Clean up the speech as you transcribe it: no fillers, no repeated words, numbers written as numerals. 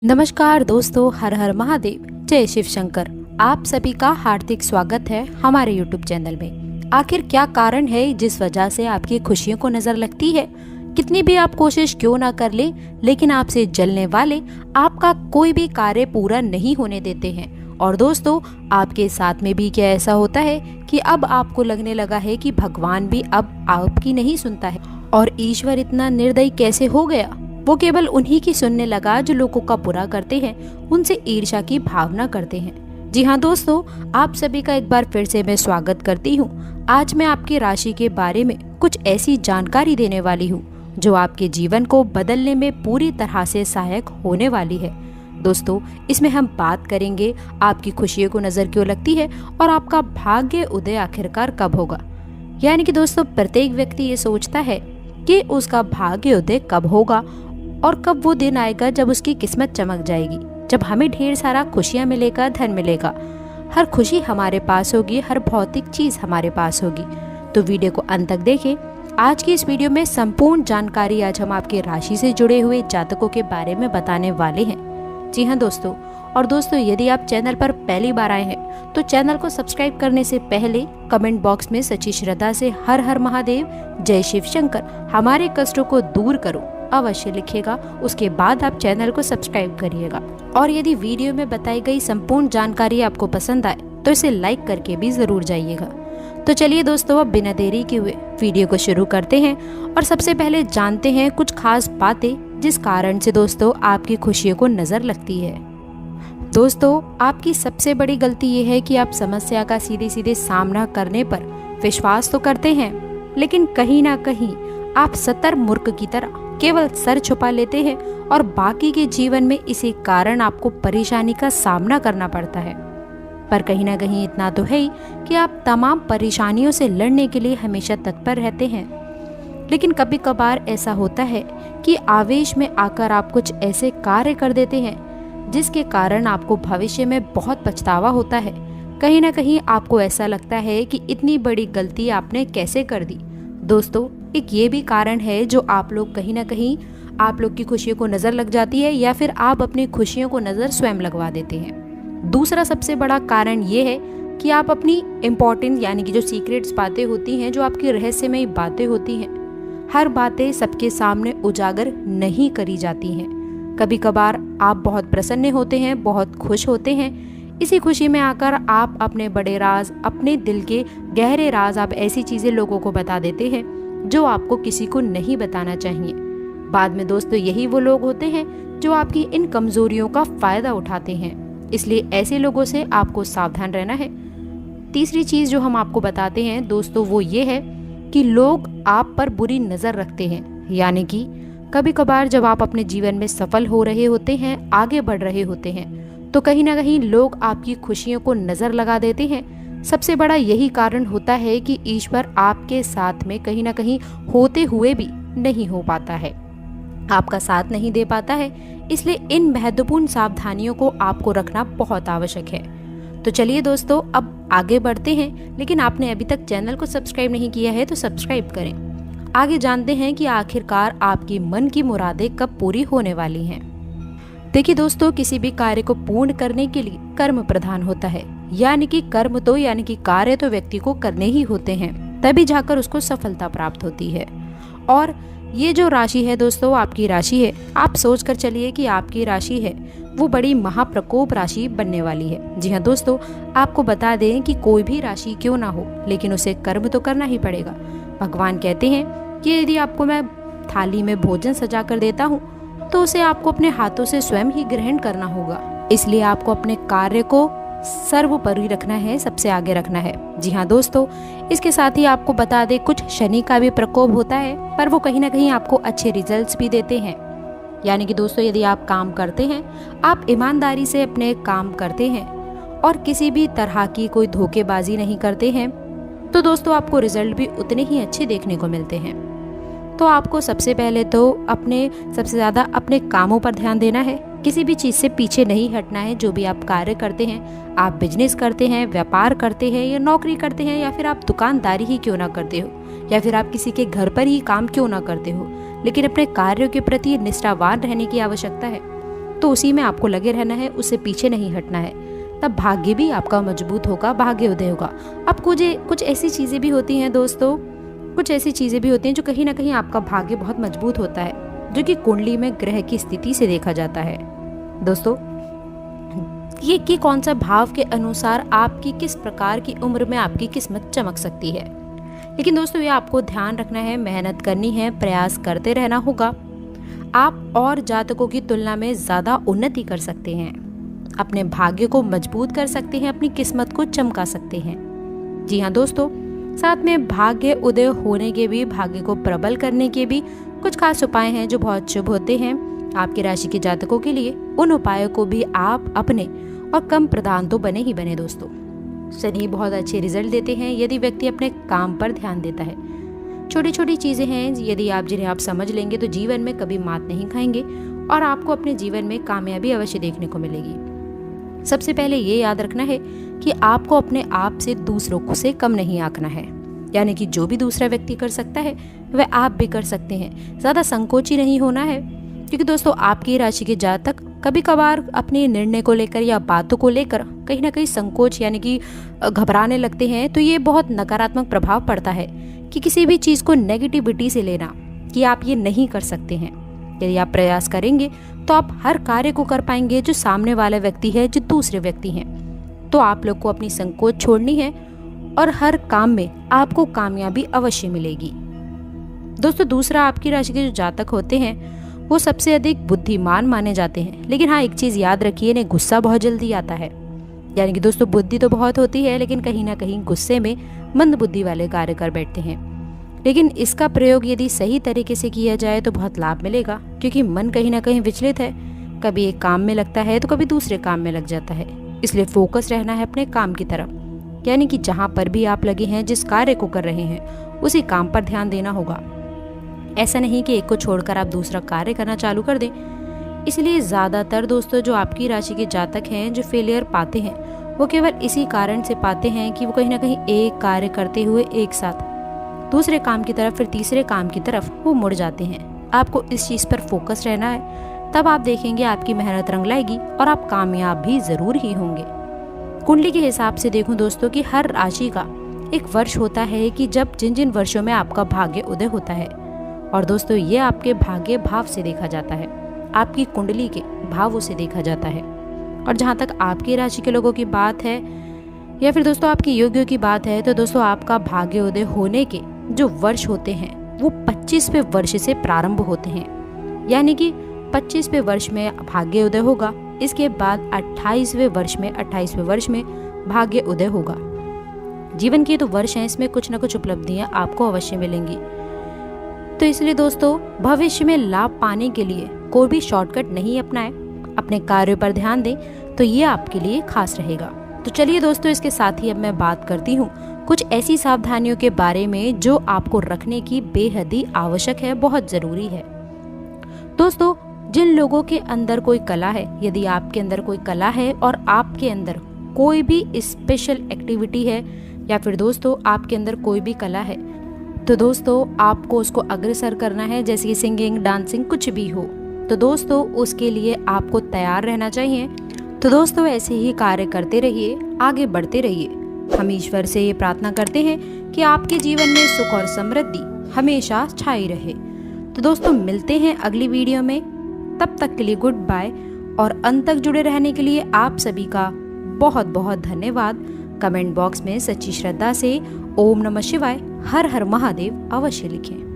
नमस्कार दोस्तों, हर हर महादेव, जय शिव शंकर। आप सभी का हार्दिक स्वागत है हमारे YouTube चैनल में। आखिर क्या कारण है जिस वजह से आपकी खुशियों को नजर लगती है? कितनी भी आप कोशिश क्यों ना कर ले, लेकिन आपसे जलने वाले आपका कोई भी कार्य पूरा नहीं होने देते हैं। और दोस्तों, आपके साथ में भी क्या ऐसा होता है कि अब आपको लगने लगा है कि भगवान भी अब आपकी नहीं सुनता है और ईश्वर इतना निर्दयी कैसे हो गया? वो केवल उन्हीं की सुनने लगा जो लोगों का बुरा करते हैं, उनसे ईर्ष्या की भावना करते हैं। जी हाँ दोस्तों, आप सभी का एक बार फिर से मैं स्वागत करती हूँ। आज मैं आपकी राशि के बारे में कुछ ऐसी जानकारी देने वाली हूँ जो आपके जीवन को बदलने में पूरी तरह से सहायक होने वाली है। दोस्तों, इसमें हम बात करेंगे आपकी खुशियों को नजर क्यों लगती है और आपका भाग्य उदय आखिरकार कब होगा। यानी कि दोस्तों, प्रत्येक व्यक्ति ये सोचता है कि उसका भाग्य उदय कब होगा और कब वो दिन आएगा जब उसकी किस्मत चमक जाएगी, जब हमें ढेर सारा खुशियां मिलेगा, धन मिलेगा, हर खुशी हमारे पास होगी, हर भौतिक चीज हमारे पास होगी। तो वीडियो को अंत तक देखें। आज की इस वीडियो में संपूर्ण जानकारी आज हम आपके राशि से जुड़े हुए जातकों के बारे में बताने वाले हैं। जी हाँ दोस्तों, और दोस्तों यदि आप चैनल पर पहली बार आए हैं तो चैनल को सब्सक्राइब करने से पहले कमेंट बॉक्स में सच्ची श्रद्धा से हर हर महादेव, जय शिव शंकर, हमारे कष्टों को दूर करो अवश्य लिखिएगा। उसके बाद आप चैनल को सब्सक्राइब करिएगा। और यदि वीडियो में बताई गई संपूर्ण जानकारी आपको पसंद आए तो इसे लाइक करके भी जरूर जाइएगा। तो चलिए दोस्तों, अब बिना देरी के हुए वीडियो को शुरू करते हैं और सबसे पहले जानते हैं कुछ खास बातें जिस कारण से दोस्तों आपकी खुशियों को नजर लगती है। दोस्तों, आपकी सबसे बड़ी गलती ये है कि आप समस्या का सीधे सीधे सामना करने पर विश्वास तो करते हैं, लेकिन कहीं ना कहीं आप सतर मूर्ख की तरह केवल सर छुपा लेते हैं और बाकी के जीवन में इसी कारण आपको परेशानी का सामना करना पड़ता है। पर कहीं ना कहीं इतना तो है ही कि आप तमाम परेशानियों से लड़ने के लिए हमेशा तत्पर रहते हैं। लेकिन कभी कभार ऐसा होता है कि आवेश में आकर आप कुछ ऐसे कार्य कर देते हैं जिसके कारण आपको भविष्य में बहुत पछतावा होता है। कहीं ना कहीं आपको ऐसा लगता है कि इतनी बड़ी गलती आपने कैसे कर दी। दोस्तों, एक ये भी कारण है जो आप लोग कहीं ना कहीं आप लोग की खुशियों को नजर लग जाती है या फिर आप अपनी खुशियों को नजर स्वयं लगवा देते हैं। दूसरा सबसे बड़ा कारण ये है कि आप अपनी इम्पोर्टेंट यानी कि जो सीक्रेट्स बातें होती हैं, जो आपकी रहस्यमयी बातें होती हैं, हर बातें सबके सामने उजागर नहीं करी जाती हैं। कभी कभार आप बहुत प्रसन्न होते हैं, बहुत खुश होते हैं, इसी खुशी में आकर आप अपने बड़े राज, अपने दिल के गहरे राज, आप ऐसी चीजें लोगों को बता देते हैं जो आपको किसी को नहीं बताना चाहिए। बाद में दोस्तों यही वो लोग होते हैं जो आपकी इन कमजोरियों का फायदा उठाते हैं, इसलिए ऐसे लोगों से आपको सावधान रहना है। तीसरी चीज जो हम आपको बताते हैं दोस्तों वो ये है कि लोग आप पर बुरी नजर रखते हैं। यानी कि कभी कभार जब आप अपने जीवन में सफल हो रहे होते हैं, आगे बढ़ रहे होते हैं, तो कहीं ना कहीं लोग आपकी खुशियों को नजर लगा देते हैं। सबसे बड़ा यही कारण होता है कि ईश्वर आपके साथ में कहीं ना कहीं होते हुए भी नहीं हो पाता है, आपका साथ नहीं दे पाता है। इसलिए इन महत्वपूर्ण सावधानियों को आपको रखना बहुत आवश्यक है। तो चलिए दोस्तों, अब आगे बढ़ते हैं, लेकिन आपने अभी तक चैनल को सब्सक्राइब नहीं किया है तो सब्सक्राइब करें। आगे जानते हैं कि आखिरकार आपकी मन की मुरादें कब पूरी होने वाली हैं। देखिए दोस्तों, किसी भी कार्य को पूर्ण करने के लिए कर्म प्रधान होता है। यानी कि कर्म तो यानी कि कार्य तो व्यक्ति को करने ही होते हैं, तभी जाकर उसको सफलता प्राप्त होती है। और ये जो राशि है दोस्तों, आपकी राशि है, आप सोच कर चलिए कि आपकी राशि है वो बड़ी महाप्रकोप राशि बनने वाली है। जी हाँ दोस्तों, आपको बता दें कि कोई भी राशि क्यों ना हो, लेकिन उसे कर्म तो करना ही पड़ेगा। भगवान कहते हैं कि यदि आपको मैं थाली में भोजन सजा कर देता हूँ तो उसे आपको अपने हाथों से स्वयं ही ग्रहण करना होगा। इसलिए आपको अपने कार्य को सर्वोपरि रखना है, सबसे आगे रखना है। जी हाँ दोस्तों, इसके साथ ही आपको बता दें कुछ शनि का भी प्रकोप होता है, पर वो कहीं ना कहीं आपको अच्छे रिजल्ट्स भी देते हैं। यानी कि दोस्तों, यदि आप काम करते हैं, आप ईमानदारी से अपने काम करते हैं और किसी भी तरह की कोई धोखेबाजी नहीं करते हैं, तो दोस्तों आपको रिजल्ट भी उतने ही अच्छे देखने को मिलते हैं। तो आपको सबसे पहले तो सबसे ज़्यादा अपने कामों पर ध्यान देना है, किसी भी चीज़ से पीछे नहीं हटना है। जो भी आप कार्य करते हैं, आप बिजनेस करते हैं, व्यापार करते हैं या नौकरी करते हैं, या फिर आप दुकानदारी ही क्यों ना करते हो, या फिर आप किसी के घर पर ही काम क्यों ना करते हो, लेकिन अपने कार्यों के प्रति निष्ठावान रहने की आवश्यकता है। तो उसी में आपको लगे रहना है, उससे पीछे नहीं हटना है। तब भाग्य भी आपका मजबूत होगा, भाग्य उदय होगा। अब कुछ ऐसी चीज़ें भी होती हैं दोस्तों, कुछ ऐसी चीज़ें भी होती हैं जो कहीं ना कहीं आपका भाग्य बहुत मजबूत होता है, जो कि कुंडली में ग्रह की स्थिति से देखा जाता है दोस्तों। ये कि कौन सा भाव के अनुसार आपकी किस प्रकार की उम्र में आपकी किस्मत चमक सकती है। लेकिन दोस्तों, ये आपको ध्यान रखना है, मेहनत करनी है, प्रयास करते रहना होगा। आप और जातकों की तुलना में ज़्यादा उन्नति कर सकते हैं, अपने भाग्य को मजबूत कर सकते हैं, अपनी किस्मत को चमका सकते हैं। जी हाँ दोस्तों, साथ में भाग्य उदय होने के भी, भाग्य को प्रबल करने के भी कुछ खास उपाय हैं जो बहुत शुभ होते हैं आपकी राशि के जातकों के लिए। उन उपायों को भी आप अपने और कम प्रधान तो बने ही बने दोस्तों। शनि बहुत अच्छे रिजल्ट देते हैं यदि व्यक्ति अपने काम पर ध्यान देता है। छोटी छोटी चीज़ें हैं यदि आप जिन्हें आप समझ लेंगे तो जीवन में कभी मात नहीं खाएंगे और आपको अपने जीवन में कामयाबी अवश्य देखने को मिलेगी। सबसे पहले ये याद रखना है कि आपको अपने आप से दूसरों से कम नहीं आंकना है, यानी कि जो भी दूसरा व्यक्ति कर सकता है वह आप भी कर सकते हैं। ज़्यादा संकोची नहीं होना है, क्योंकि दोस्तों आपकी राशि के जातक कभी कभार अपने निर्णय को लेकर या बातों को लेकर कहीं ना कहीं संकोच यानी कि घबराने लगते हैं। तो ये बहुत नकारात्मक प्रभाव पड़ता है कि किसी भी चीज़ को नेगेटिविटी से लेना कि आप ये नहीं कर सकते हैं। यदि आप प्रयास करेंगे तो आप हर कार्य को कर पाएंगे जो सामने वाला व्यक्ति है, जो दूसरे व्यक्ति हैं। तो आप लोग को अपनी संकोच छोड़नी है और हर काम में आपको कामयाबी अवश्य मिलेगी। दोस्तों, दूसरा आपकी राशि के जो जातक होते हैं वो सबसे अधिक बुद्धिमान माने जाते हैं। लेकिन हाँ, एक चीज़ याद रखिए, इन्हें गुस्सा बहुत जल्दी आता है। यानी कि दोस्तों बुद्धि तो बहुत होती है, लेकिन कहीं ना कहीं गुस्से में मंद बुद्धि वाले कार्य कर बैठते हैं। लेकिन इसका प्रयोग यदि सही तरीके से किया जाए तो बहुत लाभ मिलेगा, क्योंकि मन कहीं ना कहीं विचलित है, कभी एक काम में लगता है तो कभी दूसरे काम में लग जाता है। इसलिए फोकस रहना है अपने काम की तरफ, यानी कि जहाँ पर भी आप लगे हैं, जिस कार्य को कर रहे हैं उसी काम पर ध्यान देना होगा। ऐसा नहीं कि एक को छोड़कर आप दूसरा कार्य करना चालू कर दें। इसलिए ज़्यादातर दोस्तों जो आपकी राशि के जातक हैं जो फेलियर पाते हैं वो केवल इसी कारण से पाते हैं कि वो कहीं ना कहीं एक कार्य करते हुए एक साथ दूसरे काम की तरफ, फिर तीसरे काम की तरफ वो मुड़ जाते हैं। आपको इस चीज़ पर फोकस रहना है, तब आप देखेंगे आपकी मेहनत रंग लाएगी और आप कामयाब भी ज़रूर ही होंगे। कुंडली के हिसाब से देखूं दोस्तों कि हर राशि का एक वर्ष होता है कि जब जिन जिन वर्षों में आपका भाग्य उदय होता है। और दोस्तों ये आपके भाग्य भाव से देखा जाता है, आपकी कुंडली के भावों से देखा जाता है। और जहाँ तक आपकी राशि के लोगों की बात है या फिर दोस्तों आपकी योग्यों की बात है, तो दोस्तों आपका भाग्य उदय होने के जो वर्ष होते हैं वो 25वें वर्ष से प्रारंभ होते हैं। यानी कि 25वें वर्ष में भाग्य उदय होगा, इसके बाद 28वें वर्ष में भाग्य उदय होगा। जीवन के तो वर्ष हैं, इसमें कुछ न कुछ उपलब्धियां आपको अवश्य मिलेंगी। तो इसलिए दोस्तों भविष्य में लाभ पाने के लिए कोई भी शॉर्टकट नहीं अपनाएं, अपने कार्यों पर ध्यान दें, तो ये आपके लिए खास रहेगा। तो चलिए दोस्तों, इसके साथ ही अब मैं बात करती हूँ कुछ ऐसी सावधानियों के बारे में जो आपको रखने की बेहद ही आवश्यक है, बहुत ज़रूरी है। दोस्तों, जिन लोगों के अंदर कोई कला है, यदि आपके अंदर कोई कला है और आपके अंदर कोई भी स्पेशल एक्टिविटी है या फिर दोस्तों आपके अंदर कोई भी कला है, तो दोस्तों आपको उसको अग्रसर करना है, जैसे कि सिंगिंग, डांसिंग, कुछ भी हो। तो दोस्तों उसके लिए आपको तैयार रहना चाहिए। तो दोस्तों ऐसे ही कार्य करते रहिए, आगे बढ़ते रहिए। हम ईश्वर से ये प्रार्थना करते हैं कि आपके जीवन में सुख और समृद्धि हमेशा छाई रहे। तो दोस्तों मिलते हैं अगली वीडियो में, तब तक के लिए गुड बाय। और अंत तक जुड़े रहने के लिए आप सभी का बहुत बहुत धन्यवाद। कमेंट बॉक्स में सच्ची श्रद्धा से ओम नमः शिवाय, हर हर महादेव अवश्य लिखें।